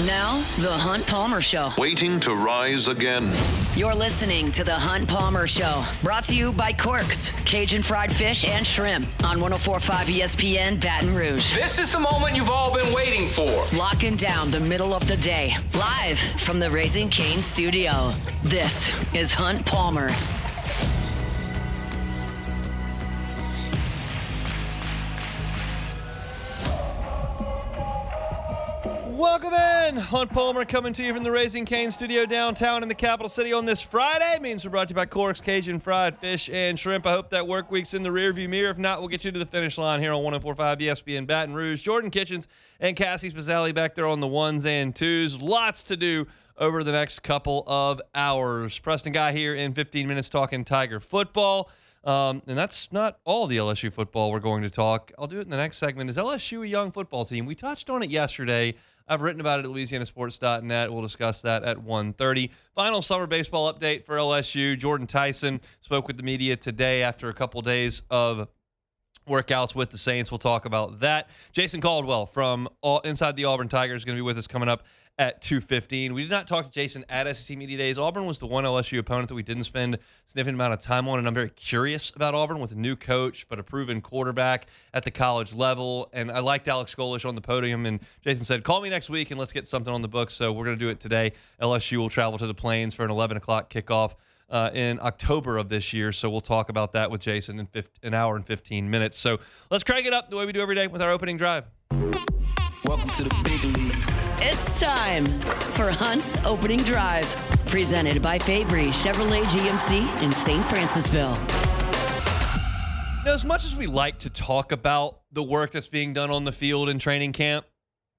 Now, The Hunt Palmer Show. Waiting to rise again. You're listening to The Hunt Palmer Show. Brought to you by Quirks, Cajun fried fish and shrimp on 104.5 ESPN Baton Rouge. This is the moment you've all been waiting for. Locking down the middle of the day. Live from the Raising Cane studio. This is Hunt Palmer. Welcome in. Hunt Palmer coming to you from the Raising Cane studio downtown in the capital city on this Friday. Means we're brought to you by Quirks, Cajun fried fish and shrimp. I hope that work week's in the rearview mirror. If not, we'll get you to the finish line here on 104.5 ESPN Baton Rouge. Jordan Kitchens and Cassie Spazzali back there on the ones and twos. Lots to do over the next couple of hours. Preston Guy here in 15 minutes talking Tiger football. And that's not all the LSU football we're going to talk. I'll do it in the next segment. Is LSU a young football team? We touched on it yesterday. I've written about it at LouisianaSports.net. We'll discuss that at 1:30. Final summer baseball update for LSU. Jordan Tyson spoke with the media today after a couple days of workouts with the Saints. We'll talk about that. Jason Caldwell from Inside the Auburn Tigers is going to be with us coming up at 2:15. We did not talk to Jason at SEC Media Days. Auburn was the one LSU opponent that we didn't spend a significant amount of time on, and I'm very curious about Auburn with a new coach but a proven quarterback at the college level. And I liked Alex Golish on the podium, and Jason said, call me next week and let's get something on the books. So we're going to do it today. LSU will travel to the Plains for an 11 o'clock kickoff in October of this year. So we'll talk about that with Jason in an hour and 15 minutes. So let's crank it up the way we do every day with our opening drive. Welcome to the big league. It's time for Hunt's Opening Drive. Presented by Fabry Chevrolet GMC in St. Francisville. Now, as much as we like to talk about the work that's being done on the field in training camp,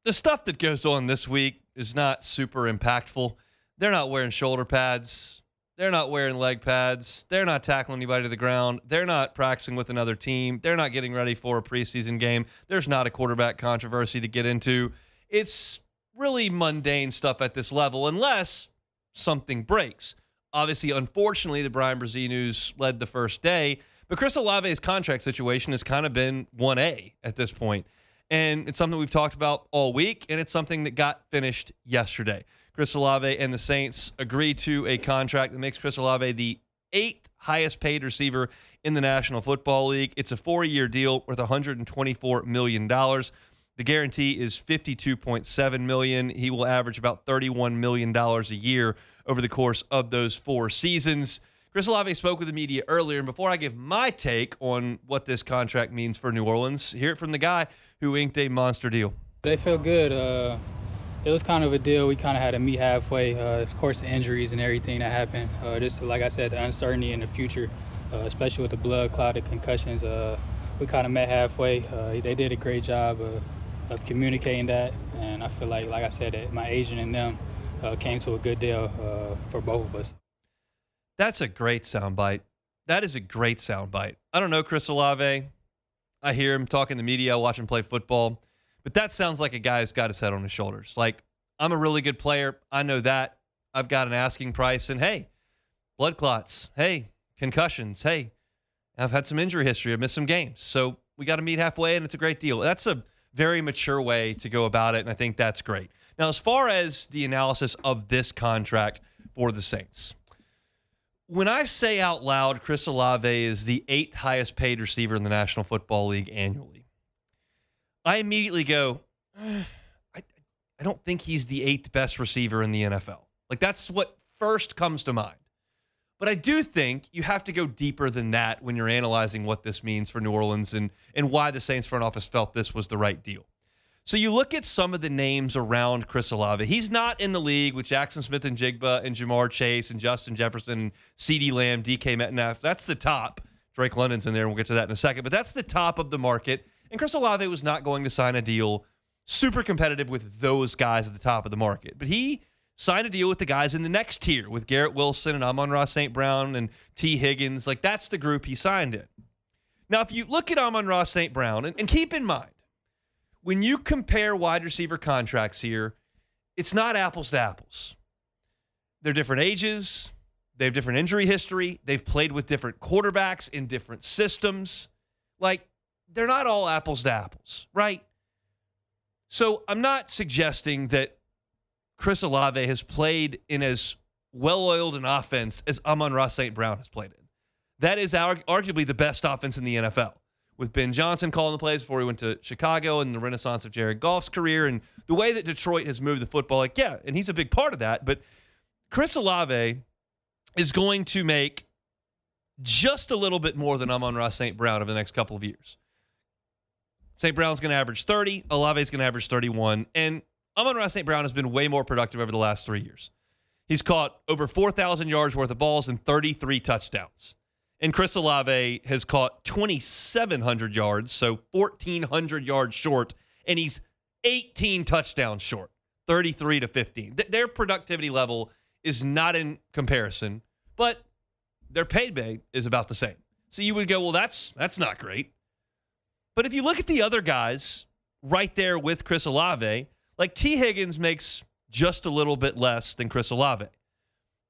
the stuff that goes on this week is not super impactful. They're not wearing shoulder pads. They're not wearing leg pads. They're not tackling anybody to the ground. They're not practicing with another team. They're not getting ready for a preseason game. There's not a quarterback controversy to get into. It's really mundane stuff at this level unless something breaks. Obviously, unfortunately, the Brian Brzee news led the first day, but Chris Olave's contract situation has kind of been 1A at this point. And it's something we've talked about all week, and it's something that got finished yesterday. Chris Olave and the Saints agreed to a contract that makes Chris Olave the 8th highest paid receiver in the National Football League. It's a 4-year deal worth $124 million. The guarantee is $52.7 million. He will average about $31 million a year over the course of those 4 seasons. Chris Olave spoke with the media earlier, and before I give my take on what this contract means for New Orleans, hear it from the guy who inked a monster deal. They feel good. It was kind of a deal. We kind of had to meet halfway. Of course, the injuries and everything that happened. Just like I said, the uncertainty in the future, especially with the blood clot, the concussions. We kind of met halfway. They did a great job of communicating that, and I feel like I said, that my agent and them came to a good deal for both of us. That's a great soundbite. That is a great soundbite. I don't know Chris Olave. I hear him talking to media, I watch him play football. But that sounds like a guy who's got his head on his shoulders. Like, I'm a really good player. I know that. I've got an asking price. And, hey, blood clots. Hey, concussions. Hey, I've had some injury history. I've missed some games. So we got to meet halfway, and it's a great deal. That's a very mature way to go about it, and I think that's great. Now, as far as the analysis of this contract for the Saints, when I say out loud Chris Olave is the 8th highest paid receiver in the National Football League annually, I immediately go, I don't think he's the 8th best receiver in the NFL. Like, that's what first comes to mind. But I do think you have to go deeper than that when you're analyzing what this means for New Orleans and why the Saints front office felt this was the right deal. So you look at some of the names around Chris Olave. He's not in the league with Jackson Smith and Jigba and Jamar Chase and Justin Jefferson, CeeDee Lamb, DK Metcalf. That's the top. Drake London's in there, and we'll get to that in a second. But that's the top of the market. And Chris Olave was not going to sign a deal super competitive with those guys at the top of the market. But he signed a deal with the guys in the next tier with Garrett Wilson and Amon-Ra St. Brown and T. Higgins. Like, that's the group he signed in. Now, if you look at Amon-Ra St. Brown, and keep in mind, when you compare wide receiver contracts here, it's not apples to apples. They're different ages. They have different injury history. They've played with different quarterbacks in different systems. Like, they're not all apples to apples, right? So I'm not suggesting that Chris Olave has played in as well-oiled an offense as Amon-Ra St. Brown has played in. That is arguably the best offense in the NFL, with Ben Johnson calling the plays before he went to Chicago and the renaissance of Jared Goff's career and the way that Detroit has moved the football. Like, yeah, and he's a big part of that, but Chris Olave is going to make just a little bit more than Amon-Ra St. Brown over the next couple of years. St. Brown's going to average 30, Olave's going to average 31, and Amon-Ra St. Brown has been way more productive over the last 3 years. He's caught over 4,000 yards worth of balls and 33 touchdowns. And Chris Olave has caught 2,700 yards, so 1,400 yards short, and he's 18 touchdowns short, 33 to 15. Their productivity level is not in comparison, but their payday is about the same. So you would go, well, that's not great. But if you look at the other guys right there with Chris Olave, like T. Higgins makes just a little bit less than Chris Olave.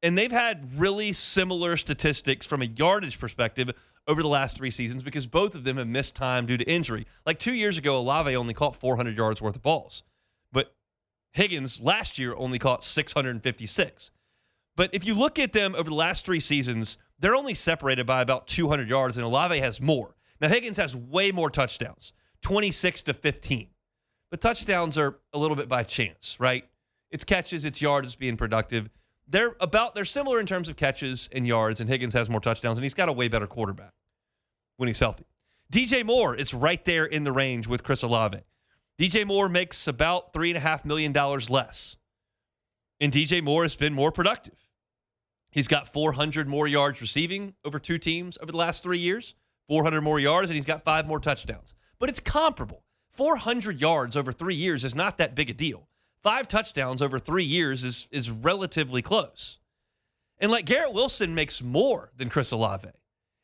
And they've had really similar statistics from a yardage perspective over the last 3 seasons because both of them have missed time due to injury. Like 2 years ago, Olave only caught 400 yards worth of balls. But Higgins last year only caught 656. But if you look at them over the last 3 seasons, they're only separated by about 200 yards, and Olave has more. Now, Higgins has way more touchdowns, 26 to 15. But touchdowns are a little bit by chance, right? It's catches, it's yards, it's being productive. They're similar in terms of catches and yards, and Higgins has more touchdowns, and he's got a way better quarterback when he's healthy. DJ Moore is right there in the range with Chris Olave. DJ Moore makes about $3.5 million less, and DJ Moore has been more productive. He's got 400 more yards receiving over 2 teams over the last 3 years, 400 more yards, and he's got 5 more touchdowns. But it's comparable. 400 yards over 3 years is not that big a deal. 5 touchdowns over 3 years is relatively close. And like Garrett Wilson makes more than Chris Olave.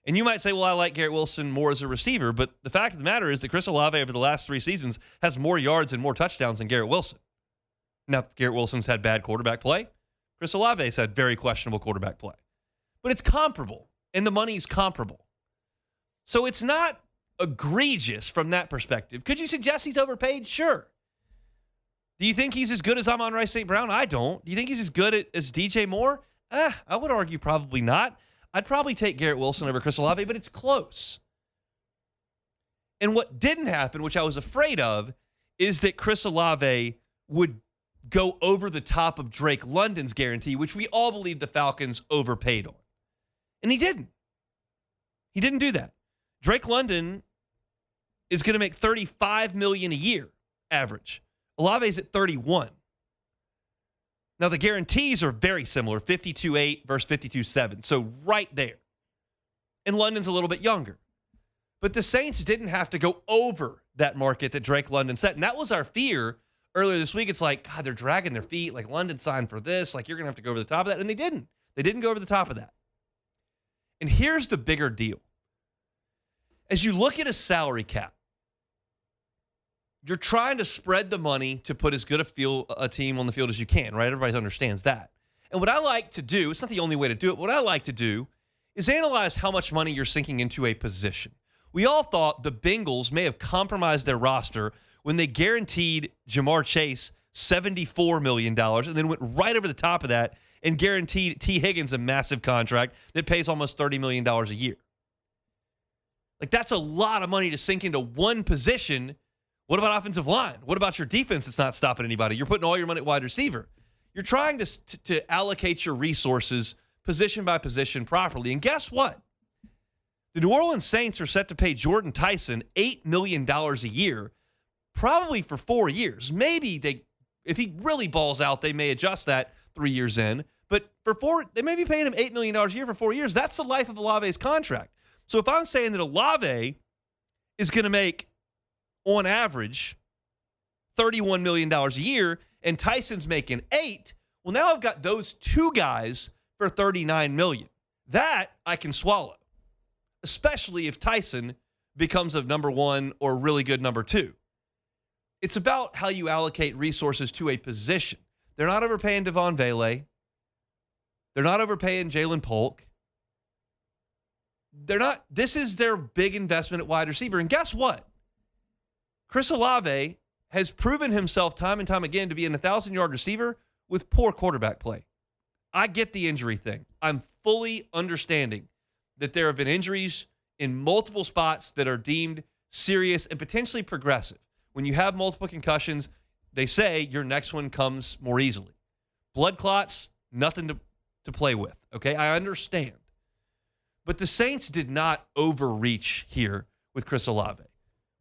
And you might say, well, I like Garrett Wilson more as a receiver, but the fact of the matter is that Chris Olave over the last 3 seasons has more yards and more touchdowns than Garrett Wilson. Now, Garrett Wilson's had bad quarterback play. Chris Olave's had very questionable quarterback play. But it's comparable, and the money's comparable. So it's not egregious from that perspective. Could you suggest he's overpaid? Sure. Do you think he's as good as Amon-Ra St. Brown? I don't. Do you think he's as good as DJ Moore? I would argue probably not. I'd probably take Garrett Wilson over Chris Olave, but it's close. And what didn't happen, which I was afraid of, is that Chris Olave would go over the top of Drake London's guarantee, which we all believe the Falcons overpaid on. And he didn't. He didn't do that. Drake London is going to make $35 million a year average. Olave's at 31. Now, the guarantees are very similar, 52.8 versus 52.7, so right there. And London's a little bit younger. But the Saints didn't have to go over that market that Drake London set, and that was our fear earlier this week. It's like, God, they're dragging their feet. Like, London signed for this. Like, you're going to have to go over the top of that. And they didn't. They didn't go over the top of that. And here's the bigger deal. As you look at a salary cap, you're trying to spread the money to put as good a team on the field as you can, right? Everybody understands that. And what I like to do, it's not the only way to do it, what I like to do is analyze how much money you're sinking into a position. We all thought the Bengals may have compromised their roster when they guaranteed Jamar Chase $74 million and then went right over the top of that and guaranteed T. Higgins a massive contract that pays almost $30 million a year. Like, that's a lot of money to sink into one position. What about offensive line? What about your defense that's not stopping anybody? You're putting all your money at wide receiver. You're trying to allocate your resources position by position properly. And guess what? The New Orleans Saints are set to pay Jordan Tyson $8 million a year, probably for 4 years. Maybe if he really balls out, they may adjust that 3 years in. But they may be paying him $8 million a year for 4 years. That's the life of Olave's contract. So if I'm saying that Olave is going to make, on average, $31 million a year, and Tyson's making $8 million, well, now I've got those 2 guys for $39 million. That I can swallow, especially if Tyson becomes a number 1 or really good number 2. It's about how you allocate resources to a position. They're not overpaying Devon Vele. They're not overpaying Jalen Polk. This is their big investment at wide receiver. And guess what? Chris Olave has proven himself time and time again to be an 1,000-yard receiver with poor quarterback play. I get the injury thing. I'm fully understanding that there have been injuries in multiple spots that are deemed serious and potentially progressive. When you have multiple concussions, they say your next one comes more easily. Blood clots, nothing to play with, okay? I understand. But the Saints did not overreach here with Chris Olave.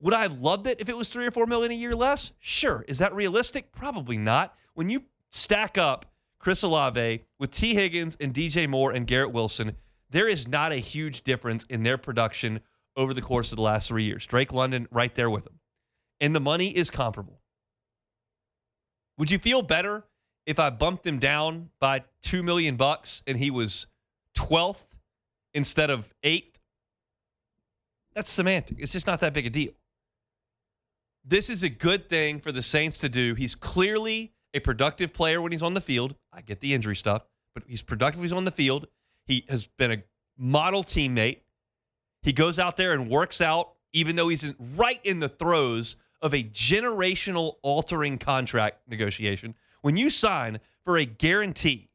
Would I have loved it if it was $3 or $4 million a year less? Sure. Is that realistic? Probably not. When you stack up Chris Olave with T. Higgins and DJ Moore and Garrett Wilson, there is not a huge difference in their production over the course of the last 3 years. Drake London right there with them. And the money is comparable. Would you feel better if I bumped him down by $2 million and he was 12th instead of 8th? That's semantic. It's just not that big a deal. This is a good thing for the Saints to do. He's clearly a productive player when he's on the field. I get the injury stuff, but he's productive when he's on the field. He has been a model teammate. He goes out there and works out, even though he's right in the throes of a generational altering contract negotiation. When you sign for a guarantee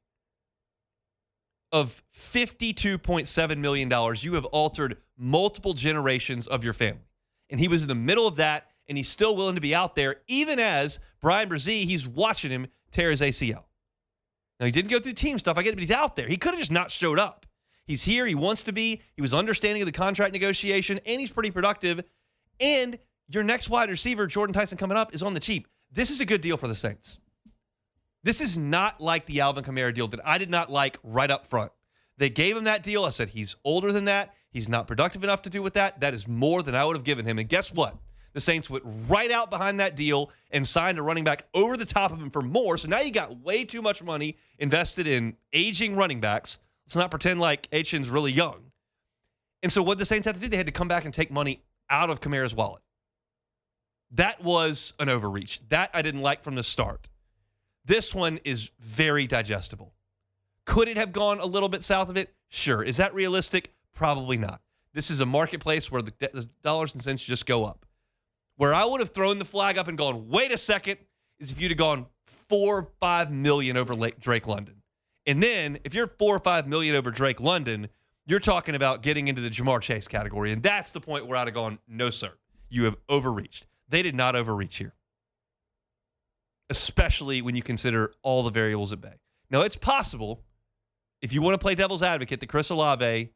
of $52.7 million, you have altered multiple generations of your family. And he was in the middle of that, and he's still willing to be out there, even as Brian Brzee, he's watching him tear his ACL. Now, he didn't go through the team stuff, I get it, but he's out there. He could have just not showed up. He's here, he wants to be, he was understanding of the contract negotiation, and he's pretty productive. And your next wide receiver, Jordan Tyson, coming up, is on the cheap. This is a good deal for the Saints. This is not like the Alvin Kamara deal that I did not like right up front. They gave him that deal. I said, he's older than that. He's not productive enough to do with that. That is more than I would have given him. And guess what? The Saints went right out behind that deal and signed a running back over the top of him for more. So now you got way too much money invested in aging running backs. Let's not pretend like Achan's really young. And so what the Saints had to do, they had to come back and take money out of Kamara's wallet. That was an overreach. That I didn't like from the start. This one is very digestible. Could it have gone a little bit south of it? Sure. Is that realistic? Probably not. This is a marketplace where the dollars and cents just go up. Where I would have thrown the flag up and gone, wait a second, is if you'd have gone $4 or $5 million over Drake London. And then if you're $4 or $5 million over Drake London, you're talking about getting into the Jamar Chase category. And that's the point where I'd have gone, no, sir. You have overreached. They did not overreach here, especially when you consider all the variables at bay. Now, it's possible, if you want to play devil's advocate, that Chris Olave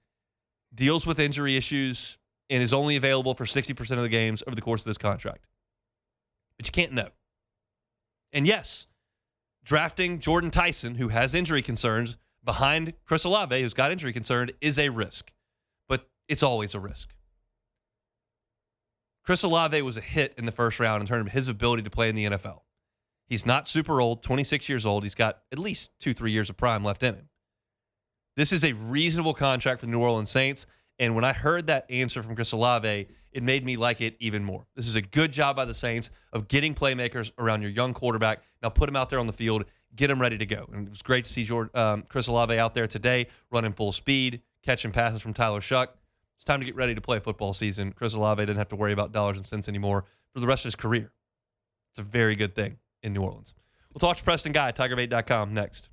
deals with injury issues and is only available for 60% of the games over the course of this contract. But you can't know. And yes, drafting Jordan Tyson, who has injury concerns, behind Chris Olave, who's got injury concern, is a risk. But it's always a risk. Chris Olave was a hit in the first round in terms of his ability to play in the NFL. He's not super old, 26 years old. He's got at least 2-3 years of prime left in him. This is a reasonable contract for the New Orleans Saints. And when I heard that answer from Chris Olave, it made me like it even more. This is a good job by the Saints of getting playmakers around your young quarterback. Now put him out there on the field, get him ready to go. And it was great to see Chris Olave out there today running full speed, catching passes from Tyler Shuck. It's time to get ready to play football season. Chris Olave didn't have to worry about dollars and cents anymore for the rest of his career. It's a very good thing in New Orleans. We'll talk to Preston Guy, TigerBait.com, next.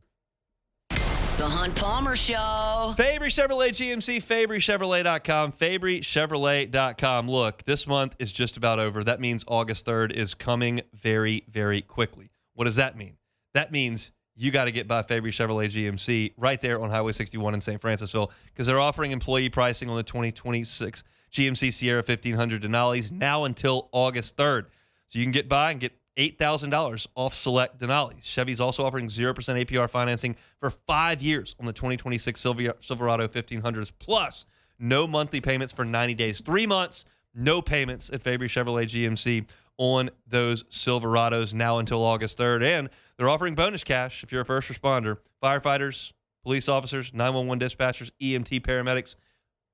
The Hunt Palmer Show. Fabry Chevrolet GMC, FabryChevrolet.com, FabryChevrolet.com. Look, this month is just about over. That means August 3rd is coming very, very quickly. What does that mean? That means you got to get by Fabry Chevrolet GMC right there on Highway 61 in St. Francisville, because they're offering employee pricing on the 2026 GMC Sierra 1500 Denali's now until August 3rd. So you can get by and get $8,000 off select Denali's. Chevy's also offering 0% APR financing for 5 years on the 2026 Silverado 1500s, plus no monthly payments for 90 days. 3 months, no payments at Fabry Chevrolet GMC on those Silverados now until August 3rd. And they're offering bonus cash if you're a first responder, firefighters, police officers, 911 dispatchers, EMT paramedics.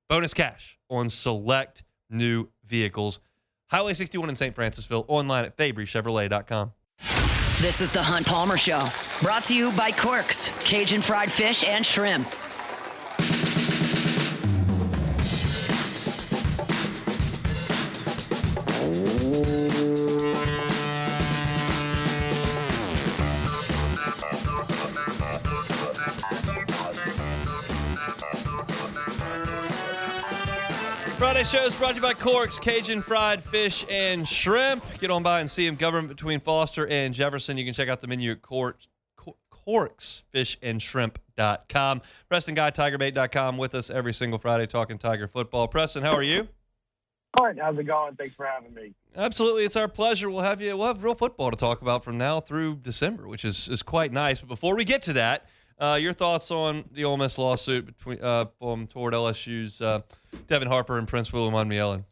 Bonus cash on select new vehicles. Highway 61 in St. Francisville, online at FabryChevrolet.com. This is the Hunt Palmer Show, brought to you by Quirks, Cajun fried fish and shrimp. Friday show is brought to you by Corks, Cajun Fried Fish and Shrimp. Get on by and see them, government between Foster and Jefferson. You can check out the menu at corksfishandshrimp.com. Preston Guy, TigerBait.com with us every single Friday talking Tiger football. Preston, how are you? All right, how's it going? Thanks for having me. Absolutely, it's our pleasure. We'll have real football to talk about from now through December, which is quite nice. But before we get to that, your thoughts on the Ole Miss lawsuit toward LSU's Devin Harper and Prince William Ellen?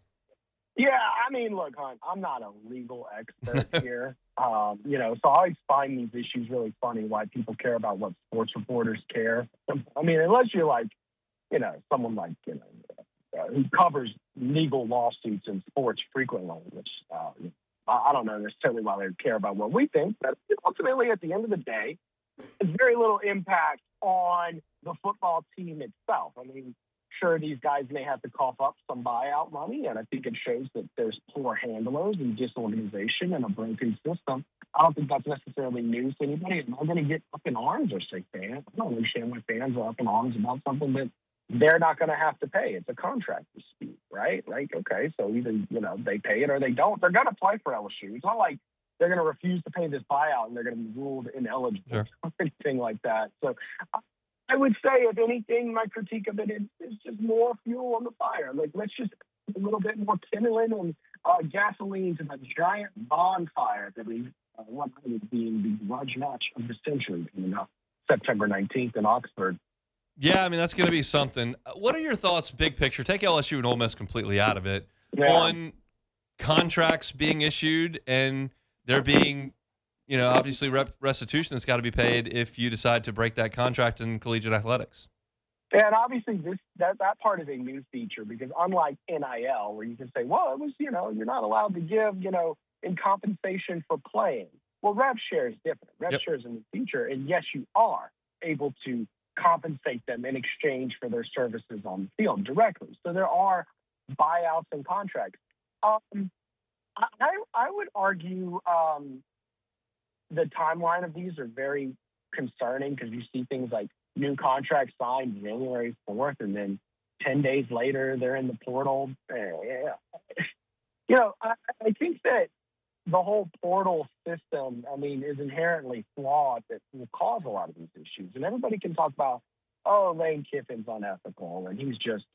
Yeah, I mean, look, Hunt, I'm not a legal expert here. So I always find these issues really funny, why people care about what sports reporters care. I mean, unless you're like, someone like, who covers legal lawsuits in sports frequently, which I don't know necessarily why they care about what we think, but ultimately at the end of the day, there's very little impact on the football team itself. I mean, sure, these guys may have to cough up some buyout money, and I think it shows that there's poor handlers and disorganization and a broken system. I don't think that's necessarily news to anybody. Am I going to get up in arms or say fans? I don't understand why fans are up in arms about something that they're not going to have to pay. It's a contract dispute, right? Like, okay, so either, they pay it or they don't. They're going to play for LSU. It's not like they're going to refuse to pay this buyout and they're going to be ruled ineligible or anything like that. So I would say, if anything, my critique of it is just more fuel on the fire. Like, let's just put a little bit more kindling and gasoline to the giant bonfire that we want being the grudge match of the century coming up September 19th in Oxford. Yeah, I mean, that's going to be something. What are your thoughts, big picture? Take LSU and Ole Miss completely out of it, on contracts being issued and there being, obviously restitution that's got to be paid if you decide to break that contract in collegiate athletics. And obviously that part is a new feature because unlike NIL, where you can say, well, it was, you're not allowed to give, in compensation for playing. Well, rev share is different. Rev share is a new feature. And yes, you are able to compensate them in exchange for their services on the field directly. So there are buyouts and contracts. I would argue the timeline of these are very concerning because you see things like new contracts signed January 4th and then 10 days later they're in the portal. I think that the whole portal system, is inherently flawed that will cause a lot of these issues. And everybody can talk about, Lane Kiffin's unethical and he's just,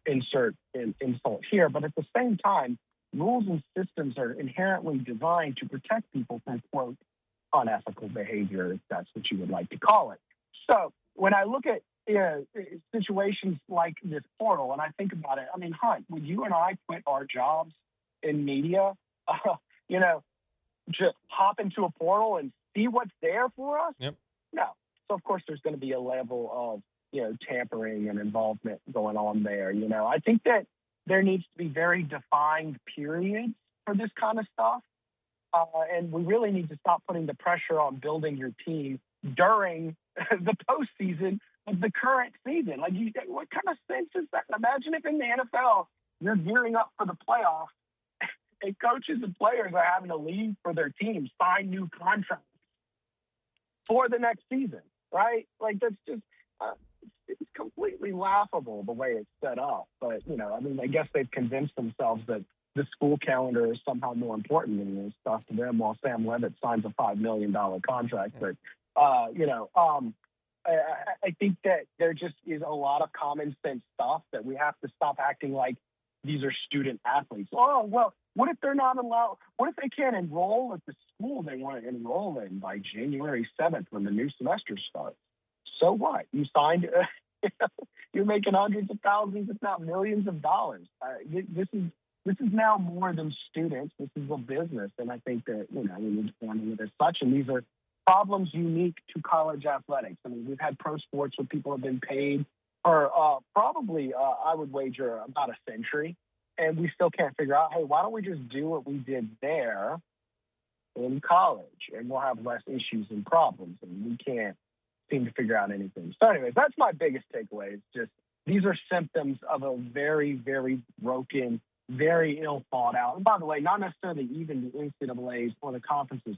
insert an insult here. But at the same time, rules and systems are inherently designed to protect people from, quote, unethical behavior, if that's what you would like to call it. So when I look at situations like this portal and I think about it, Hunt, would you and I quit our jobs in media, just hop into a portal and see what's there for us? Yep. No. So, of course, there's going to be a level of, tampering and involvement going on there. I think that there needs to be very defined periods for this kind of stuff. And we really need to stop putting the pressure on building your team during the postseason of the current season. Like, what kind of sense is that? Imagine if in the NFL you're gearing up for the playoffs and coaches and players are having to leave for their teams, sign new contracts for the next season, right? Like, that's just it's completely laughable the way it's set up. But, I guess they've convinced themselves that the school calendar is somehow more important than this stuff to them while Sam Levitt signs a $5 million contract. But, I think that there just is a lot of common sense stuff that we have to stop acting like these are student athletes. Oh, well, what if they're not allowed? What if they can't enroll at the school they want to enroll in by January 7th when the new semester starts? So what? You signed, you're making hundreds of thousands, if not millions of dollars. This is now more than students. This is a business. And I think that, we need to handle it as such. And these are problems unique to college athletics. We've had pro sports where people have been paid for probably, I would wager, about a century. And we still can't figure out, hey, why don't we just do what we did there in college? And we'll have less issues and problems. And we can't seem to figure out anything. So anyways, that's my biggest takeaway. It's just these are symptoms of a very, very broken, very ill thought out. And by the way, not necessarily even the NCAAs or the conferences,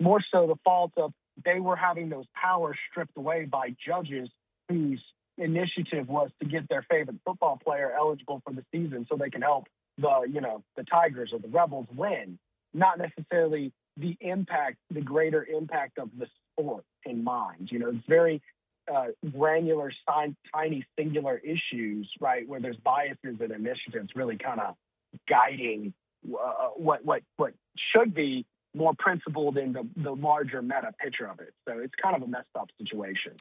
more so the fault of they were having those powers stripped away by judges whose initiative was to get their favorite football player eligible for the season so they can help the Tigers or the Rebels win, not necessarily the greater impact of the sport in mind. It's very granular, tiny, singular issues, right, where there's biases and initiatives really kind of guiding what should be more principled in the larger meta picture of it. So it's kind of a messed up situation.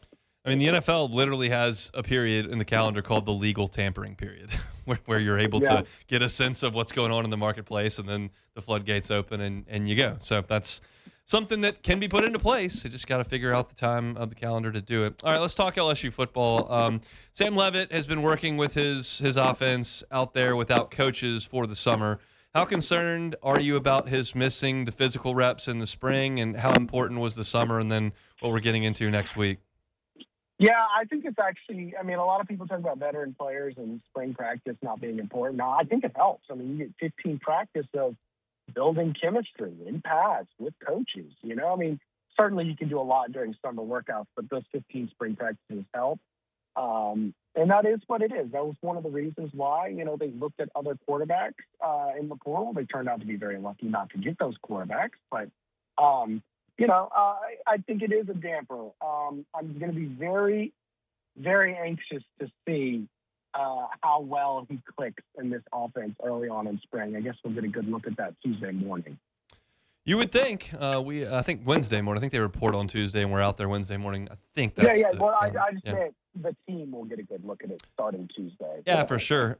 I mean, the NFL literally has a period in the calendar called the legal tampering period, where you're able to get a sense of what's going on in the marketplace, and then the floodgates open and you go. So that's something that can be put into place. You just got to figure out the time of the calendar to do it. All right, let's talk LSU football. Sam Levitt has been working with his offense out there without coaches for the summer. How concerned are you about his missing the physical reps in the spring, and how important was the summer and then what we're getting into next week? Yeah, I think it's actually, a lot of people talk about veteran players and spring practice not being important. No, I think it helps. You get 15 practice of building chemistry in pads with coaches, certainly you can do a lot during summer workouts, but those 15 spring practices help. And that is what it is. That was one of the reasons why, they looked at other quarterbacks in the portal. They turned out to be very lucky not to get those quarterbacks. But, I think it is a damper. I'm going to be very, very anxious to see how well he clicks in this offense early on in spring. I guess we'll get a good look at that Tuesday morning. You would think. I think Wednesday morning. I think they report on Tuesday, and we're out there Wednesday morning. I think that's I just said the team will get a good look at it starting Tuesday. Yeah, for sure.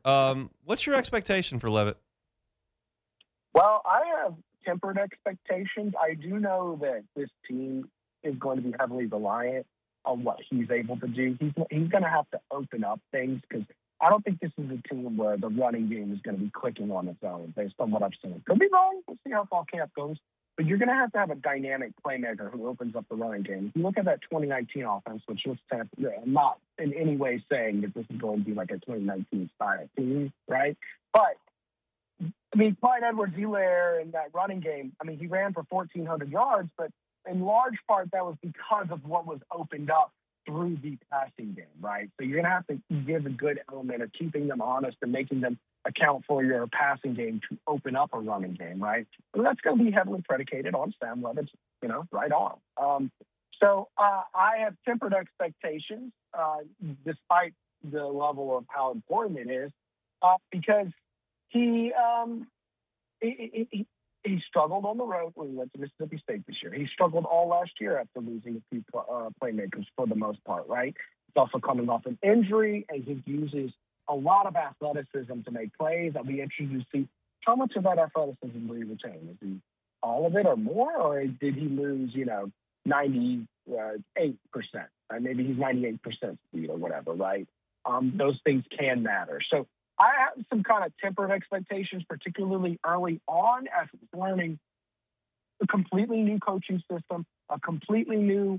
What's your expectation for Levitt? Well, I have tempered expectations. I do know that this team is going to be heavily reliant on what he's able to do. He's going to have to open up things because I don't think this is a team where the running game is going to be clicking on its own based on what I've seen. Could be wrong. We'll see how fall camp goes. But you're going to have a dynamic playmaker who opens up the running game. If you look at that 2019 offense, which was I'm not in any way saying that this is going to be like a 2019 style team, right? But, Clyde Edwards-Helaire in that running game, he ran for 1,400 yards, but in large part that was because of what was opened up through the passing game, right? So you're going to have to give a good element of keeping them honest and making them account for your passing game to open up a running game, right? But that's going to be heavily predicated on Sam Levitt's, right on. So I have tempered expectations, despite the level of how important it is, because he struggled on the road when he went to Mississippi State this year. He struggled all last year after losing a few playmakers for the most part, right? He's also coming off an injury, and he uses a lot of athleticism to make plays. I'll be interested to see how much of that athleticism will he retain. Is he all of it or more, or did he lose, 98%? Maybe he's 98% speed or whatever, right? Those things can matter. So I have some kind of tempered expectations, particularly early on as learning a completely new coaching system, a completely new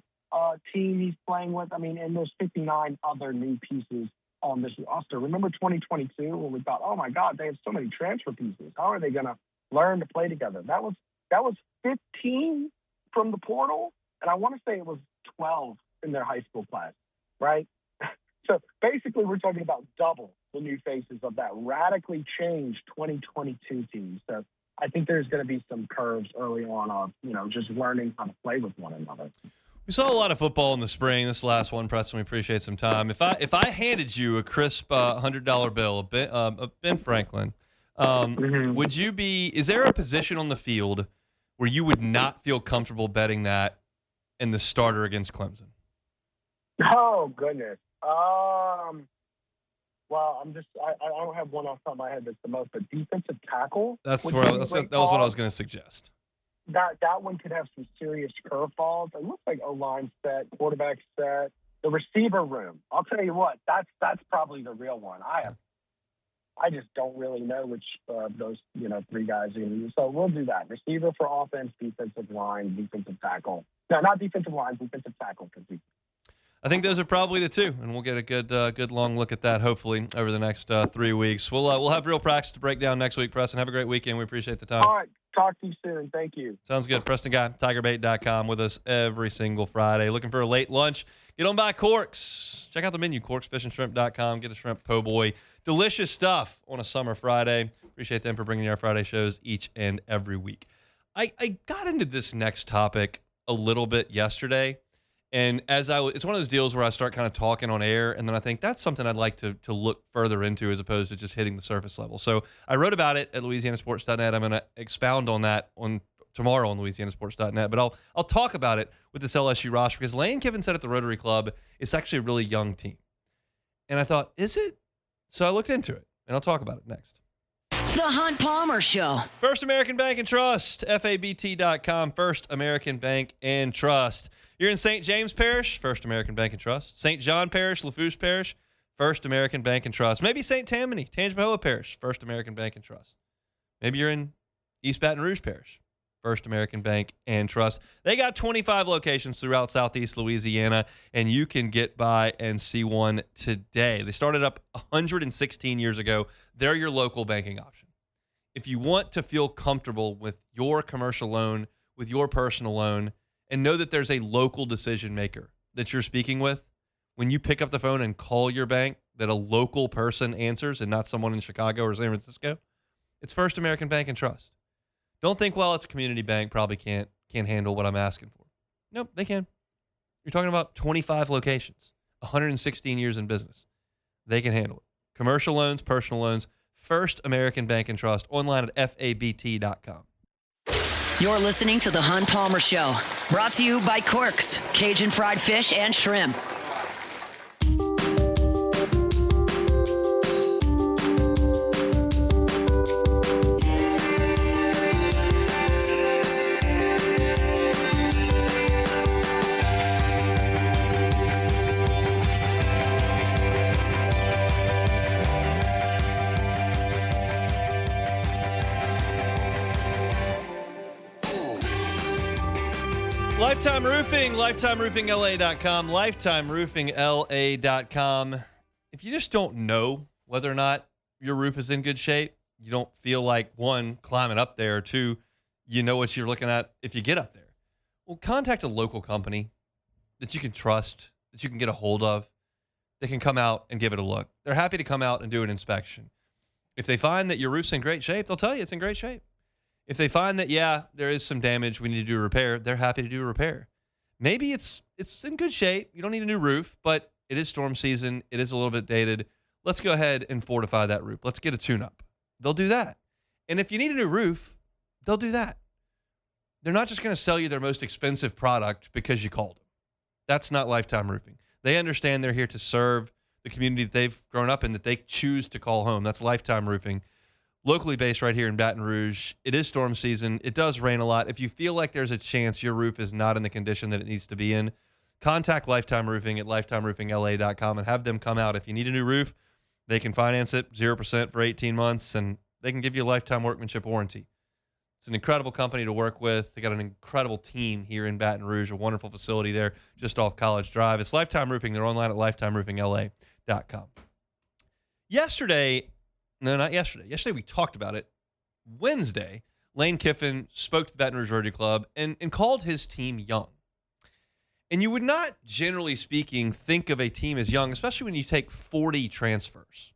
team he's playing with. And there's 59 other new pieces on this roster. Remember 2022 when we thought, oh my God, they have so many transfer pieces. How are they going to learn to play together? That was 15 from the portal, and I want to say it was 12 in their high school class, right? So basically we're talking about double the new faces of that radically changed 2022 team. So I think there's going to be some curves early on of, just learning how to play with one another. We saw a lot of football in the spring. This last one, Preston, we appreciate some time. If I handed you a crisp $100 bill of Ben Franklin, would you be? Is there a position on the field where you would not feel comfortable betting that in the starter against Clemson? Oh goodness. Well, I don't have one off the top of my head that's the most, but defensive tackle. That was what I was going to suggest. That one could have some serious curveballs. It looks like O-line set, quarterback set, the receiver room. I'll tell you what, that's probably the real one. I just don't really know which those three guys are. So we'll do that. Receiver for offense, defensive line, defensive tackle. No, not defensive line, defensive tackle. I think those are probably the two, and we'll get a good long look at that hopefully over the next 3 weeks. We'll have real practice to break down next week, Preston. Have a great weekend. We appreciate the time. All right. talk to you soon. Thank you. Sounds good. Preston Guy, TigerBait.com, with us every single Friday. Looking for a late lunch? Get on by Corks. Check out the menu, corksfishandshrimp.com. Get a shrimp po' boy. Delicious stuff on a summer Friday. Appreciate them for bringing you our Friday shows each and every week. I got into this next topic a little bit yesterday, and it's one of those deals where I start kind of talking on air, and then I think that's something I'd like to look further into as opposed to just hitting the surface level. So I wrote about it at LouisianaSports.net. I'm going to expound on that on tomorrow on LouisianaSports.net, but I'll talk about it with this LSU roster because Lane Kiffin said at the Rotary Club it's actually a really young team, and I thought, is it? So I looked into it, and I'll talk about it next. The Hunt Palmer Show. First American Bank and Trust, FABT.com, First American Bank and Trust. You're in St. James Parish, First American Bank and Trust. St. John Parish, Lafourche Parish, First American Bank and Trust. Maybe St. Tammany, Tangipahoa Parish, First American Bank and Trust. Maybe you're in East Baton Rouge Parish, First American Bank and Trust. They got 25 locations throughout Southeast Louisiana, and you can get by and see one today. They started up 116 years ago. They're your local banking option. If you want to feel comfortable with your commercial loan, with your personal loan, and know that there's a local decision maker that you're speaking with, when you pick up the phone and call your bank, that a local person answers and not someone in Chicago or San Francisco, it's First American Bank and Trust. Don't think, well, it's a community bank, probably can't handle what I'm asking for. Nope, they can. You're talking about 25 locations, 116 years in business. They can handle it. Commercial loans, personal loans, First American Bank and Trust, online at FABT.com. You're listening to The Hunt Palmer Show, brought to you by Corks, Cajun fried fish and shrimp. Lifetime Roofing, LifetimeRoofingLA.com, LifetimeRoofingLA.com. If you just don't know whether or not your roof is in good shape, you don't feel like, one, climbing up there, or two, you know what you're looking at if you get up there. Well, contact a local company that you can trust, that you can get a hold of, that can come out and give it a look. They're happy to come out and do an inspection. If they find that your roof's in great shape, they'll tell you it's in great shape. If they find that, yeah, there is some damage, we need to do a repair, they're happy to do a repair. Maybe it's in good shape. You don't need a new roof, but it is storm season. It is a little bit dated. Let's go ahead and fortify that roof. Let's get a tune-up. They'll do that. And if you need a new roof, they'll do that. They're not just going to sell you their most expensive product because you called them. That's not Lifetime Roofing. They understand they're here to serve the community that they've grown up in, that they choose to call home. That's Lifetime Roofing. Locally based right here in Baton Rouge. It is storm season. It does rain a lot. If you feel like there's a chance your roof is not in the condition that it needs to be in, contact Lifetime Roofing at LifetimeRoofingLA.com and have them come out. If you need a new roof, they can finance it 0% for 18 months, and they can give you a lifetime workmanship warranty. It's an incredible company to work with. They got an incredible team here in Baton Rouge, a wonderful facility there just off College Drive. It's Lifetime Roofing. They're online at LifetimeRoofingLA.com. Yesterday we talked about it. Wednesday, Lane Kiffin spoke to the Baton Rouge Rotary Club and called his team young. And you would not, generally speaking, think of a team as young, especially when you take 40 transfers.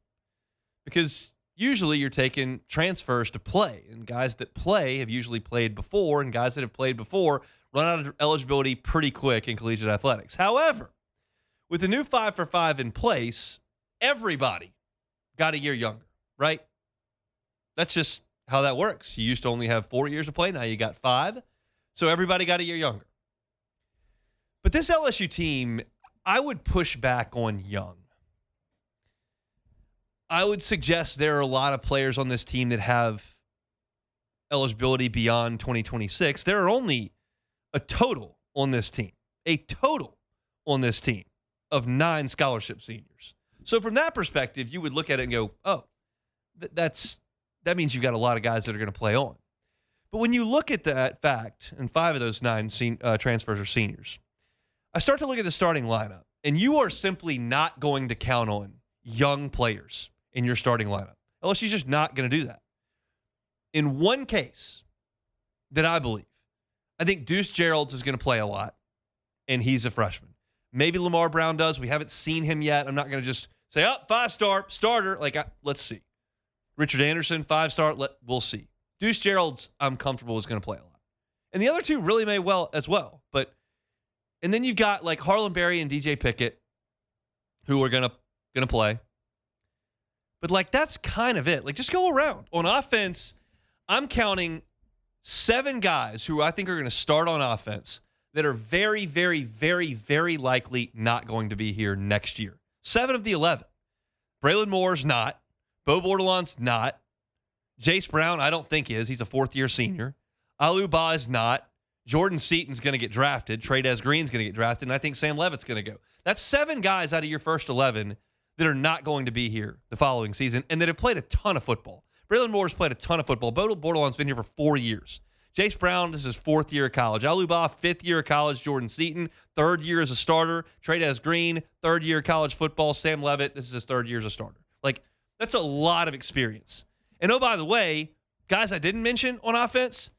Because usually you're taking transfers to play, and guys that play have usually played before, and guys that have played before run out of eligibility pretty quick in collegiate athletics. However, with the new 5-for-5 in place, everybody got a year younger. Right? That's just how that works. You used to only have 4 years to play. Now you got 5. So everybody got a year younger. But this LSU team, I would push back on young. I would suggest there are a lot of players on this team that have eligibility beyond 2026. There are only a total on this team of 9 scholarship seniors. So from that perspective, you would look at it and go, oh, that means you've got a lot of guys that are going to play on. But when you look at that fact, and 5 of those 9 transfers are seniors, I start to look at the starting lineup, and you are simply not going to count on young players in your starting lineup. LSU's just not going to do that. In one case, that I believe. I think Deuce Gerald's is going to play a lot, and he's a freshman. Maybe Lamar Brown does. We haven't seen him yet. I'm not going to just say, 5-star, starter. Let's see. Richard Anderson, 5-star. We'll see. Deuce Gerald's, I'm comfortable, is going to play a lot. And the other two really may well as well. And then you've got like Harlan Berry and DJ Pickett, who are going to play. But that's kind of it. Just go around. On offense, I'm counting 7 guys who I think are going to start on offense that are very, very, very, very likely not going to be here next year. 7 of the 11. Braylon Moore's not. Bo Bordelon's not. Jace Brown, I don't think is. He's a 4th-year senior. Olave is not. Jordan Seaton's going to get drafted. Trey Green's going to get drafted. And I think Sam Levitt's going to go. That's 7 guys out of your first 11 that are not going to be here the following season and that have played a ton of football. Braylon Moore's played a ton of football. Bo Bordelon's been here for 4 years. Jace Brown, this is his 4th year of college. Olave, 5th year of college. Jordan Seaton, 3rd year as a starter. Trey Green, 3rd year of college football. Sam Levitt, this is his 3rd year as a starter. That's a lot of experience. And oh, by the way, guys I didn't mention on offense,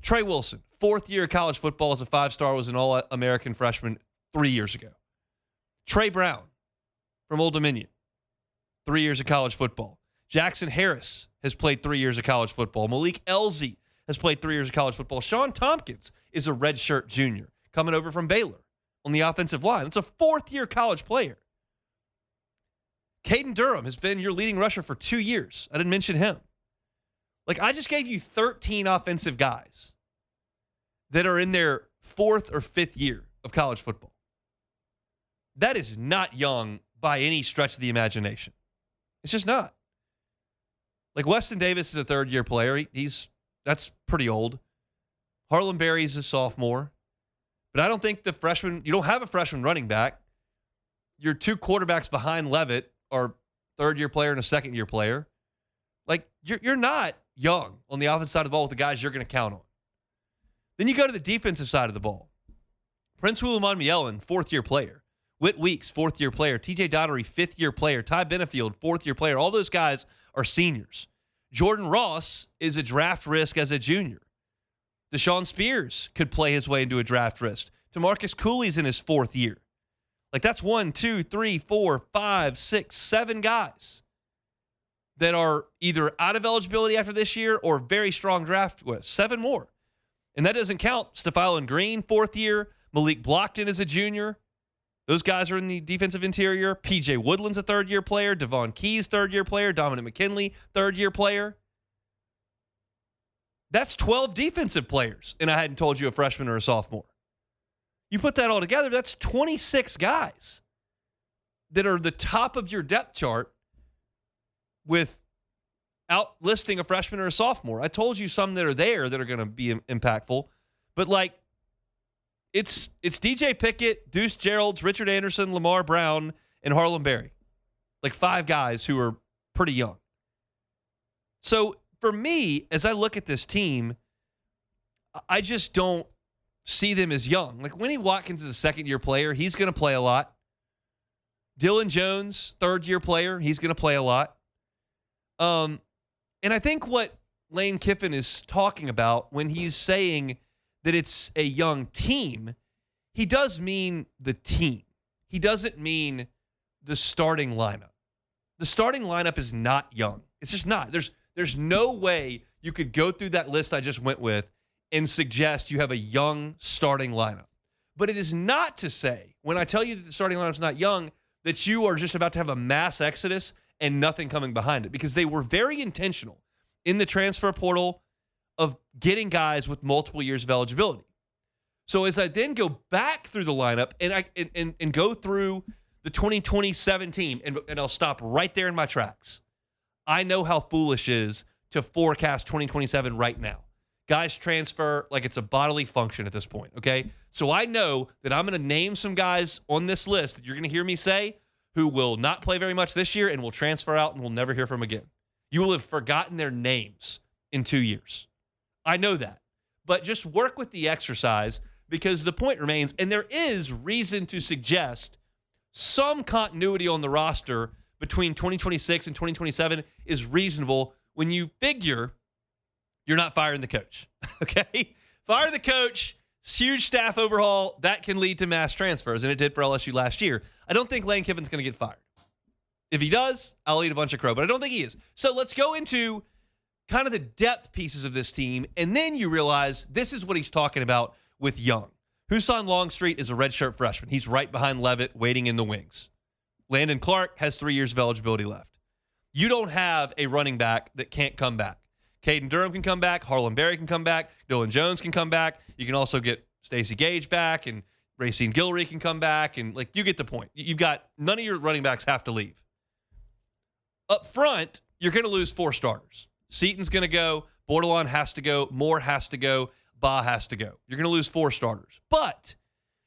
Trey Wilson, 4th year of college football as a 5-star, was an All-American freshman 3 years ago. Trey Brown from Old Dominion, 3 years of college football. Jackson Harris has played 3 years of college football. Malik Elzy has played 3 years of college football. Sean Tompkins is a redshirt junior coming over from Baylor on the offensive line. It's a 4th-year college player. Caden Durham has been your leading rusher for 2 years. I didn't mention him. I just gave you 13 offensive guys that are in their 4th or 5th year of college football. That is not young by any stretch of the imagination. It's just not. Weston Davis is a 3rd-year player. That's pretty old. Harlan Berry's a sophomore. But I don't think you don't have a freshman running back. Your 2 quarterbacks behind Levitt are 3rd-year player and a 2nd-year player. You're not young on the offensive side of the ball with the guys you're going to count on. Then you go to the defensive side of the ball. Prince Hulaman-Mielen, 4th-year player. Whit Weeks, 4th-year player. TJ Dottery, 5th-year player. Ty Benefield, 4th-year player. All those guys are seniors. Jordan Ross is a draft risk as a junior. Deshaun Spears could play his way into a draft risk. DeMarcus Cooley's in his 4th year. That's 1, 2, 3, 4, 5, 6, 7 guys that are either out of eligibility after this year or very strong draft with 7 more. And that doesn't count Stephylon Green, 4th year. Malik Blockton is a junior. Those guys are in the defensive interior. PJ Woodland's a 3rd-year player. Devon Keys, 3rd-year player. Dominic McKinley, 3rd-year player. That's 12 defensive players, and I hadn't told you a freshman or a sophomore. You put that all together, that's 26 guys that are the top of your depth chart without listing a freshman or a sophomore. I told you some that are there that are going to be impactful, but it's DJ Pickett, Deuce Gerald's, Richard Anderson, Lamar Brown, and Harlan Berry. 5 guys who are pretty young. So for me, as I look at this team, I just don't see them as young. Winnie Watkins is a 2nd-year player. He's going to play a lot. Dylan Jones, 3rd-year player. He's going to play a lot. And I think what Lane Kiffin is talking about when he's saying that it's a young team, he does mean the team. He doesn't mean the starting lineup. The starting lineup is not young. It's just not. There's no way you could go through that list I just went with and suggest you have a young starting lineup. But it is not to say, when I tell you that the starting lineup's not young, that you are just about to have a mass exodus and nothing coming behind it, because they were very intentional in the transfer portal of getting guys with multiple years of eligibility. So as I then go back through the lineup and go through the 2027 team, and I'll stop right there in my tracks. I know how foolish it is to forecast 2027 right now. Guys transfer like it's a bodily function at this point, okay? So I know that I'm going to name some guys on this list that you're going to hear me say who will not play very much this year and will transfer out and we'll never hear from again. You will have forgotten their names in 2 years. I know that. But just work with the exercise, because the point remains, and there is reason to suggest some continuity on the roster between 2026 and 2027 is reasonable when you figure you're not firing the coach. Okay? Fire the coach. Huge staff overhaul. That can lead to mass transfers, and it did for LSU last year. I don't think Lane Kiffin's going to get fired. If he does, I'll eat a bunch of crow, but I don't think he is. So let's go into kind of the depth pieces of this team, and then you realize this is what he's talking about with Young. Husan Longstreet is a redshirt freshman. He's right behind Levitt, waiting in the wings. Landon Clark has 3 years of eligibility left. You don't have a running back that can't come back. Caden Durham can come back. Harlan Berry can come back. Dylan Jones can come back. You can also get Stacey Gage back, and Racine Guillory can come back, and you get the point. You've got none of your running backs have to leave. Up front, you're going to lose 4 starters. Seaton's going to go. Bordelon has to go. Moore has to go. Ba has to go. You're going to lose 4 starters. But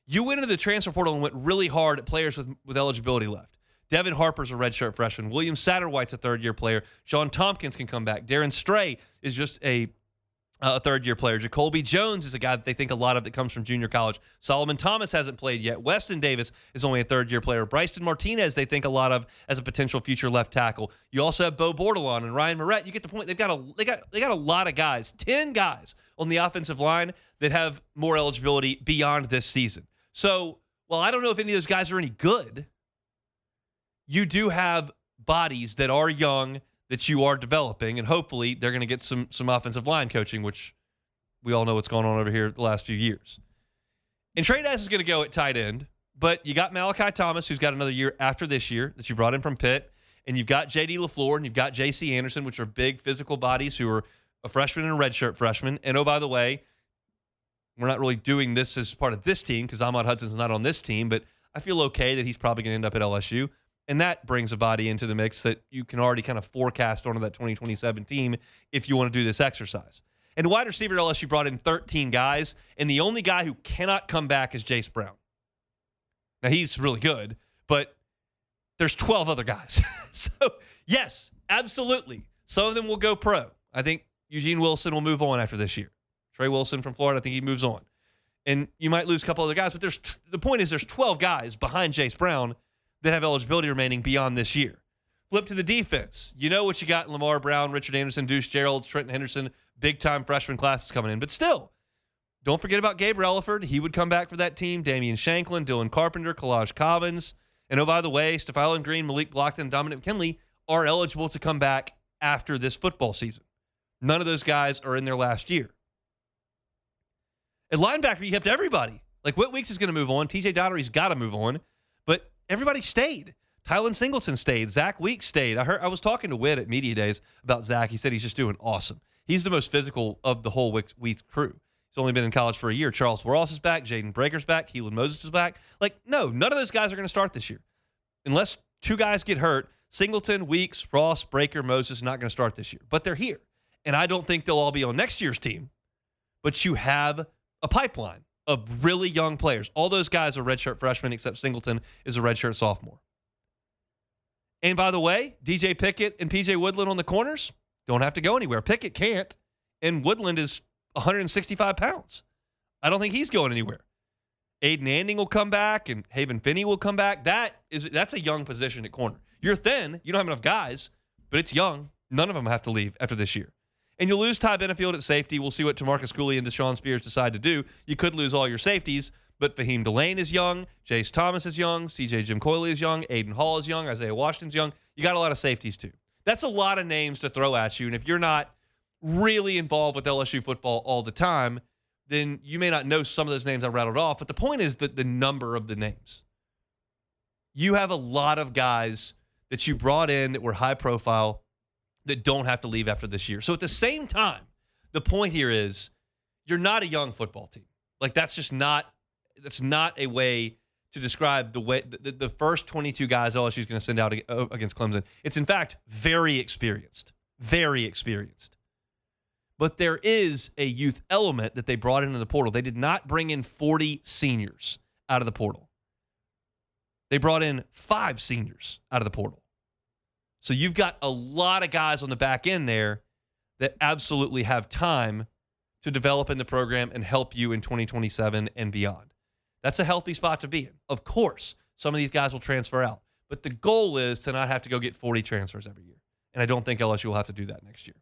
you went into the transfer portal and went really hard at players with eligibility left. Devin Harper's a redshirt freshman. William Satterwhite's a third-year player. Sean Tompkins can come back. Darren Stray is just a third-year player. Jacoby Jones is a guy that they think a lot of that comes from junior college. Solomon Thomas hasn't played yet. Weston Davis is only a third-year player. Bryson Martinez they think a lot of as a potential future left tackle. You also have Bo Bordelon and Ryan Moret. You get the point. They got a lot of guys, 10 guys on the offensive line that have more eligibility beyond this season. So, while I don't know if any of those guys are any good, you do have bodies that are young that you are developing, and hopefully they're going to get some offensive line coaching, which we all know what's going on over here the last few years. And Trey Ness is going to go at tight end, but you got Malachi Thomas, who's got another year after this year that you brought in from Pitt, and you've got J.D. LaFleur, and you've got J.C. Anderson, which are big physical bodies who are a freshman and a redshirt freshman. And, oh, by the way, we're not really doing this as part of this team because Ahmad Hudson's not on this team, but I feel okay that he's probably going to end up at LSU. And that brings a body into the mix that you can already kind of forecast onto that 2027 team if you want to do this exercise. And wide receiver LSU brought in 13 guys, and the only guy who cannot come back is Jace Brown. Now, he's really good, but there's 12 other guys. So, yes, absolutely. Some of them will go pro. I think Eugene Wilson will move on after this year. Trey Wilson from Florida, I think he moves on. And you might lose a couple other guys, but the point is there's 12 guys behind Jace Brown that have eligibility remaining beyond this year. Flip to the defense. You know what you got in Lamar Brown, Richard Anderson, Deuce Gerald, Trenton Henderson, big-time freshman classes coming in. But still, don't forget about Gabe Relaford. He would come back for that team. Damian Shanklin, Dylan Carpenter, Kalaj Cobbins. And, oh, by the way, Stephylan Green, Malik Blockton, and Dominic McKinley are eligible to come back after this football season. None of those guys are in their last year. At linebacker, you have to everybody. Like, Whit Weeks is going to move on. TJ Dottery's got to move on. But everybody stayed. Tylen Singleton stayed. Zach Weeks stayed. I was talking to Whit at Media Days about Zach. He said he's just doing awesome. He's the most physical of the whole Weeks crew. He's only been in college for a year. Charles Ross is back. Jaden Breaker's back. Keelan Moses is back. No, none of those guys are going to start this year. Unless 2 guys get hurt, Singleton, Weeks, Ross, Breaker, Moses not going to start this year. But they're here. And I don't think they'll all be on next year's team. But you have a pipeline of really young players. All those guys are redshirt freshmen, except Singleton is a redshirt sophomore. And by the way, DJ Pickett and PJ Woodland on the corners don't have to go anywhere. Pickett can't, and Woodland is 165 pounds. I don't think he's going anywhere. Aiden Anding will come back, and Haven Finney will come back. That's a young position at corner. You're thin. You don't have enough guys, but it's young. None of them have to leave after this year. And you'll lose Ty Benefield at safety. We'll see what Tamarcus Cooley and Deshaun Spears decide to do. You could lose all your safeties, but Fahim Delane is young. Jace Thomas is young. CJ Jim Coyley is young. Aiden Hall is young. Isaiah Washington's young. You got a lot of safeties, too. That's a lot of names to throw at you. And if you're not really involved with LSU football all the time, then you may not know some of those names I rattled off. But the point is that the number of the names. You have a lot of guys that you brought in that were high profile that don't have to leave after this year. So at the same time, the point here is you're not a young football team. That's not a way to describe the way the first 22 guys LSU is going to send out against Clemson. It's in fact very experienced. Very experienced. But there is a youth element that they brought into the portal. They did not bring in 40 seniors out of the portal. They brought in 5 seniors out of the portal. So you've got a lot of guys on the back end there that absolutely have time to develop in the program and help you in 2027 and beyond. That's a healthy spot to be in. Of course, some of these guys will transfer out. But the goal is to not have to go get 40 transfers every year. And I don't think LSU will have to do that next year.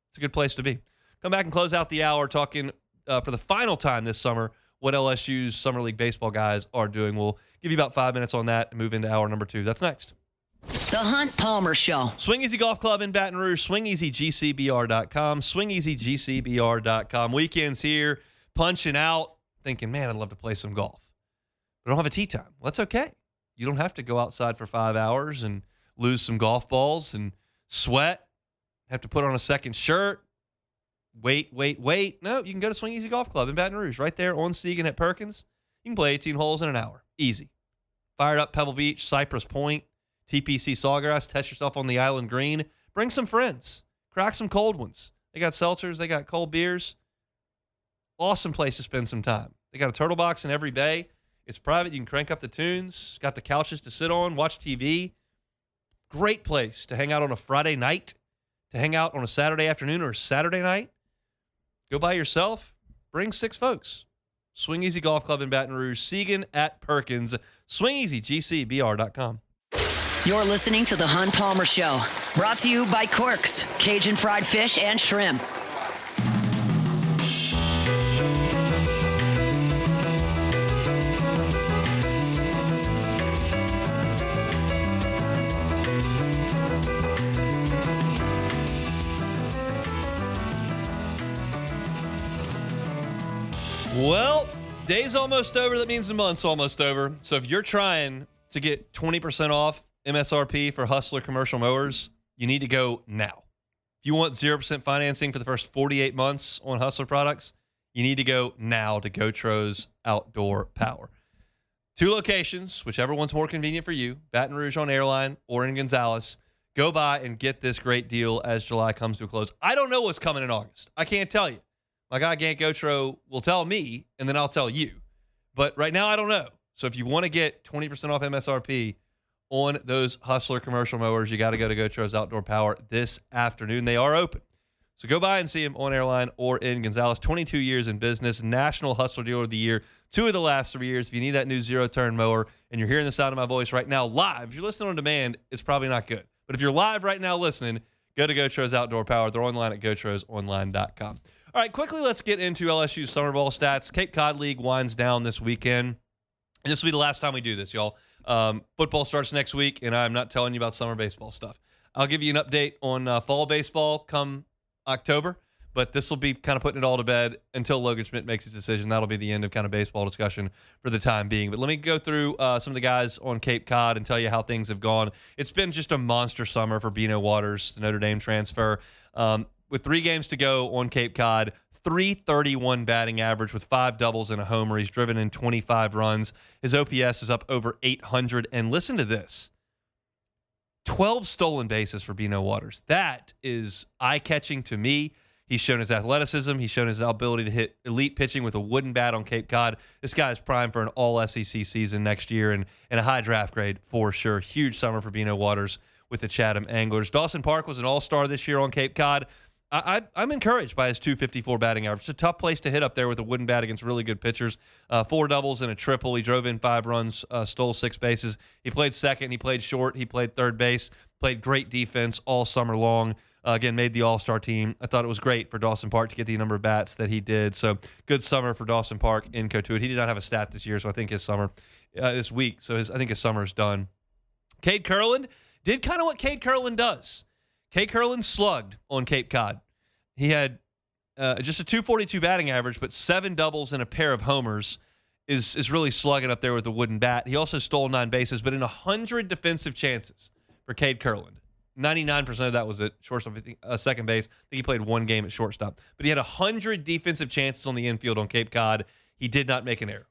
It's a good place to be. Come back and close out the hour talking for the final time this summer what LSU's Summer League baseball guys are doing. We'll give you about 5 minutes on that and move into hour number 2. That's next. The Hunt Palmer Show. Swing Easy Golf Club in Baton Rouge, swingeasygcbr.com, swingeasygcbr.com. Weekends here, punching out, thinking, man, I'd love to play some golf. But I don't have a tee time. Well, that's okay. You don't have to go outside for 5 hours and lose some golf balls and sweat, have to put on a second shirt, wait. No, you can go to Swing Easy Golf Club in Baton Rouge, right there on Segan at Perkins. You can play 18 holes in an hour. Easy. Fired up Pebble Beach, Cypress Point, TPC Sawgrass, test yourself on the island green. Bring some friends. Crack some cold ones. They got seltzers. They got cold beers. Awesome place to spend some time. They got a turtle box in every bay. It's private. You can crank up the tunes. Got the couches to sit on, watch TV. Great place to hang out on a Friday night, to hang out on a Saturday afternoon or a Saturday night. Go by yourself. Bring 6 folks. Swing Easy Golf Club in Baton Rouge. Segan at Perkins. SwingEasyGCBR.com. You're listening to The Hunt Palmer Show. Brought to you by Corks, Cajun fried fish and shrimp. Well, day's almost over. That means the month's almost over. So if you're trying to get 20% off MSRP for Hustler commercial mowers, you need to go now. If you want 0% financing for the first 48 months on Hustler products, you need to go now to Gotros Outdoor Power. 2 locations, whichever one's more convenient for you, Baton Rouge on Airline or in Gonzales. Go by and get this great deal as July comes to a close. I don't know what's coming in August. I can't tell you. My guy Gant Gotro will tell me, and then I'll tell you. But right now, I don't know. So if you want to get 20% off MSRP on those Hustler commercial mowers, you got to go to Gotros Outdoor Power this afternoon. They are open. So go by and see them on Airline or in Gonzales. 22 years in business, National Hustler Dealer of the Year, 2 of the last 3 years. If you need that new zero-turn mower and you're hearing the sound of my voice right now live, if you're listening on demand, it's probably not good. But if you're live right now listening, go to Gotros Outdoor Power. They're online at GotrosOnline.com. All right, quickly, let's get into LSU's Summer Ball stats. Cape Cod League winds down this weekend. And this will be the last time we do this, y'all. Football starts next week, and I'm not telling you about summer baseball stuff. I'll give you an update on fall baseball come October, but this will be kind of putting it all to bed until Logan Schmidt makes his decision. That'll be the end of kind of baseball discussion for the time being. But let me go through some of the guys on Cape Cod and tell you how things have gone. It's been just a monster summer for Bino Waters, the Notre Dame transfer. With 3 games to go on Cape Cod, .331 batting average with 5 doubles and a homer. He's driven in 25 runs. His OPS is up over 800. And listen to this. 12 stolen bases for Bino Waters. That is eye-catching to me. He's shown his athleticism. He's shown his ability to hit elite pitching with a wooden bat on Cape Cod. This guy is primed for an all-SEC season next year and a high draft grade for sure. Huge summer for Bino Waters with the Chatham Anglers. Dawson Park was an all-star this year on Cape Cod. I'm encouraged by his .254 batting average. It's a tough place to hit up there with a wooden bat against really good pitchers. 4 doubles and a triple. He drove in 5 runs, stole 6 bases. He played second. He played short. He played third base. Played great defense all summer long. Again, made the all-star team. I thought it was great for Dawson Park to get the number of bats that he did. So good summer for Dawson Park in Cotuit. He did not have a stat this year, so I think his summer this week. So I think his summer is done. Cade Curlin did kind of what Cade Curlin does. Cade Curlin slugged on Cape Cod. He had just a .242 batting average, but 7 doubles and a pair of homers is really slugging up there with a wooden bat. He also stole 9 bases, but in 100 defensive chances for Cade Curlin. 99% of that was at shortstop, second base. I think he played 1 game at shortstop. But he had 100 defensive chances on the infield on Cape Cod. He did not make an error.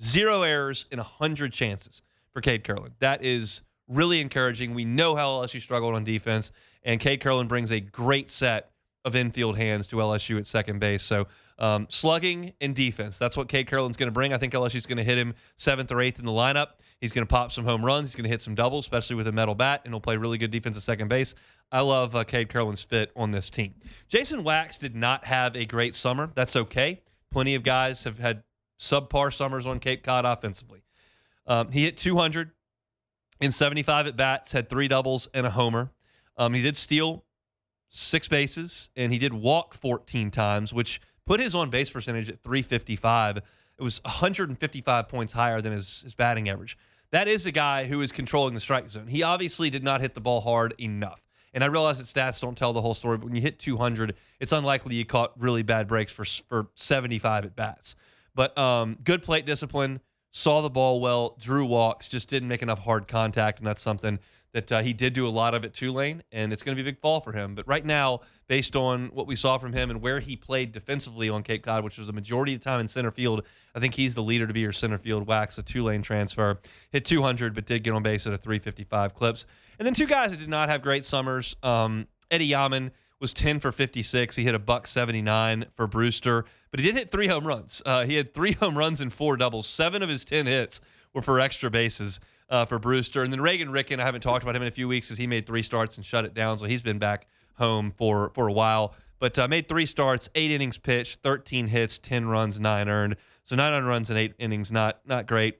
0 errors in 100 chances for Cade Curlin. That is really encouraging. We know how LSU struggled on defense, and Cade Curlin brings a great set of infield hands to LSU at second base. So slugging and defense, that's what Cade Curlin's going to bring. I think LSU's going to hit him 7th or 8th in the lineup. He's going to pop some home runs. He's going to hit some doubles, especially with a metal bat, and he'll play really good defense at second base. I love Cade Curlin's fit on this team. Jason Wax did not have a great summer. That's okay. Plenty of guys have had subpar summers on Cape Cod offensively. He hit 200 in 75 at-bats, had 3 doubles and a homer. He did steal 6 bases, and he did walk 14 times, which put his on-base percentage at 355. It was 155 points higher than his batting average. That is a guy who is controlling the strike zone. He obviously did not hit the ball hard enough. And I realize that stats don't tell the whole story, but when you hit 200, it's unlikely you caught really bad breaks for 75 at-bats. But good plate discipline, saw the ball well, drew walks, just didn't make enough hard contact, and that's something that he did do a lot of at Tulane, and it's going to be a big fall for him. But right now, based on what we saw from him and where he played defensively on Cape Cod, which was the majority of the time in center field, I think he's the leader to be your center field wax, the Tulane transfer. Hit 200, but did get on base at a 355 clips. And then 2 guys that did not have great summers. Eddie Yaman was 10 for 56. He hit a $179 for Brewster, but he did hit 3 home runs. He had 3 home runs and 4 doubles. 7 of his 10 hits were for extra bases for Brewster. And then Reagan Ricken, I haven't talked about him in a few weeks because he made 3 starts and shut it down, so he's been back home for a while. But made 3 starts, 8 innings pitched, 13 hits, 10 runs, 9 earned. So 9 runs in 8 innings, not great.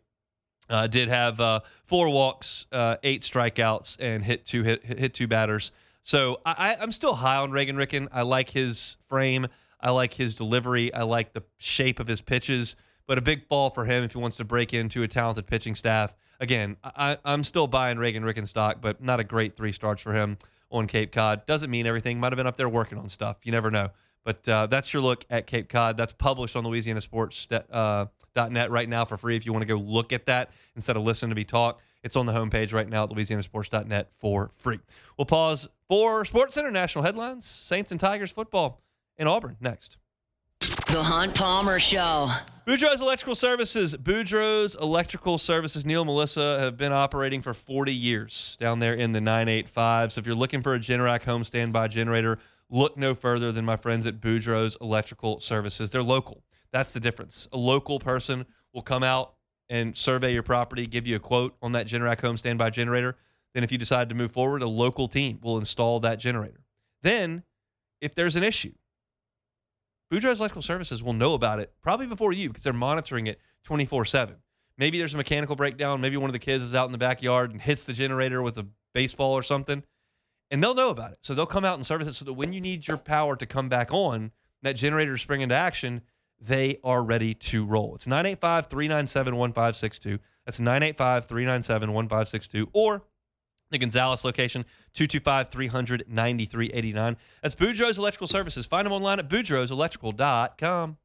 Did have 4 walks, 8 strikeouts, and hit two batters. So I'm still high on Reagan Ricken. I like his frame. I like his delivery. I like the shape of his pitches. But a big fall for him if he wants to break into a talented pitching staff. Again, I'm still buying Reagan Ricken stock, but not a great 3 starts for him on Cape Cod. Doesn't mean everything. Might have been up there working on stuff. You never know. But that's your look at Cape Cod. That's published on LouisianaSports.net right now for free if you want to go look at that instead of listen to me talk. It's on the homepage right now at LouisianaSports.net for free. We'll pause for Sports International headlines. Saints and Tigers football in Auburn next. The Hunt Palmer Show. Boudreaux's Electrical Services. Boudreaux's Electrical Services. Neil and Melissa have been operating for 40 years down there in the 985. So if you're looking for a Generac home standby generator, look no further than my friends at Boudreaux's Electrical Services. They're local. That's the difference. A local person will come out and survey your property, give you a quote on that Generac home standby generator. Then if you decide to move forward, a local team will install that generator. Then, if there's an issue, Boudreaux's Electrical Services will know about it probably before you because they're monitoring it 24/7. Maybe there's a mechanical breakdown. Maybe one of the kids is out in the backyard and hits the generator with a baseball or something, and they'll know about it. So they'll come out and service it so that when you need your power to come back on, that generator spring into action, they are ready to roll. It's 985-397-1562. That's 985-397-1562. Or the Gonzales location, 225-300-9389. That's Boudreaux's Electrical Services. Find them online at boudreauxelectrical.com.